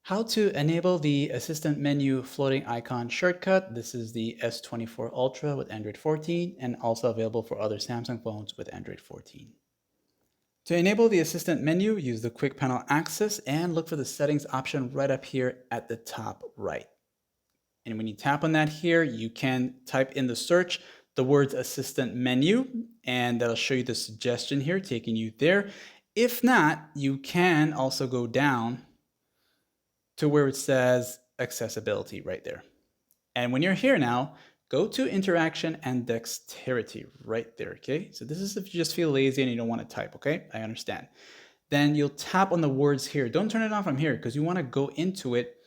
How to enable the assistant menu floating icon shortcut. This is the S24 Ultra with Android 14 and also available for other Samsung phones with Android 14. To enable the assistant menu, use the quick panel access and look for the settings option right up here at the top right. And when you tap on that here, you can type in the search the words assistant menu, and that'll show you the suggestion here taking you there. If not, you can also go down to where it says accessibility right there. And when you're here now, go to interaction and dexterity right there, okay? So this is if you just feel lazy and you don't want to type, okay? I understand. Then you'll tap on the words here. Don't turn it on from here because you want to go into it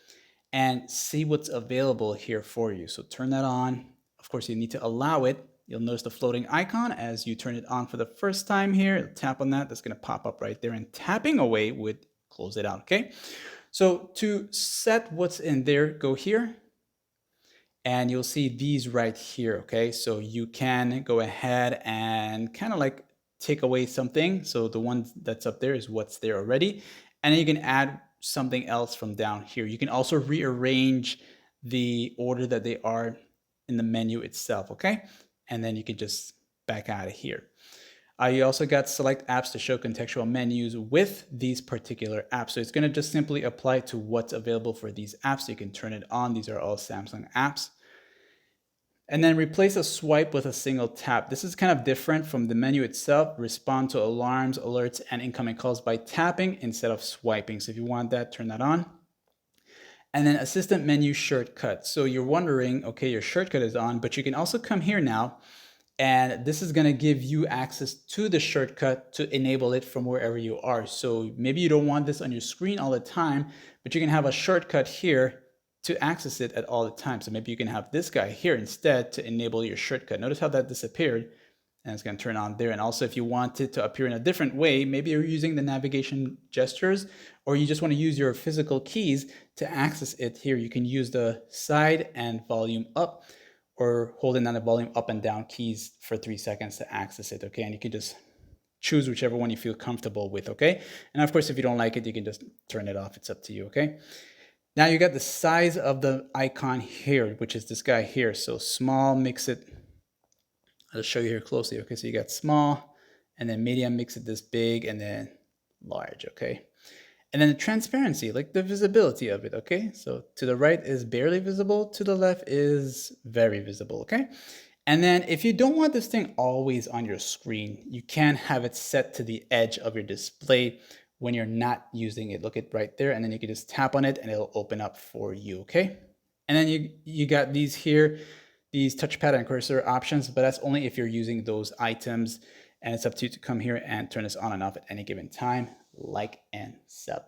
and see what's available here for you. So turn that on. Of course, you need to allow it. You'll notice the floating icon as you turn it on for the first time here. Tap on that. That's going to pop up right there, and tapping away would close it out, okay? So to set what's in there, go here and you'll see these right here, okay? So you can go ahead and kind of like take away something. So the one that's up there is what's there already. And then you can add something else from down here. You can also rearrange the order that they are in the menu itself, okay? And then you can just back out of here. You also got select apps to show contextual menus with these particular apps. So it's going to just simply apply to what's available for these apps. So you can turn it on. These are all Samsung apps. And then replace a swipe with a single tap. This is kind of different from the menu itself. Respond to alarms, alerts, and incoming calls by tapping instead of swiping. So if you want that, turn that on. And then assistant menu shortcut. So you're wondering, okay, your shortcut is on, but you can also come here now, and this is going to give you access to the shortcut to enable it from wherever you are. So maybe you don't want this on your screen all the time, but you can have a shortcut here to access it at all the time. So maybe you can have this guy here instead to enable your shortcut. Notice how that disappeared, and it's going to turn on there. And also if you want it to appear in a different way, maybe you're using the navigation gestures, or you just want to use your physical keys to access it here. You can use the side and volume up, or holding down the volume up and down keys for 3 seconds to access it, okay? And you can just choose whichever one you feel comfortable with, okay? And of course, if you don't like it, you can just turn it off. It's up to you, okay? Now you got the size of the icon here, which is this guy here. So small makes it, I'll show you here closely, okay? So you got small, and then medium makes it this big, and then large, okay? And then the transparency, like the visibility of it, okay? So to the right is barely visible, to the left is very visible, okay? And then if you don't want this thing always on your screen, you can have it set to the edge of your display when you're not using it. Look at right there, and then you can just tap on it and it'll open up for you, okay? And then you got these here, these touchpad and cursor options, but that's only if you're using those items, and it's up to you to come here and turn this on and off at any given time, like and sub.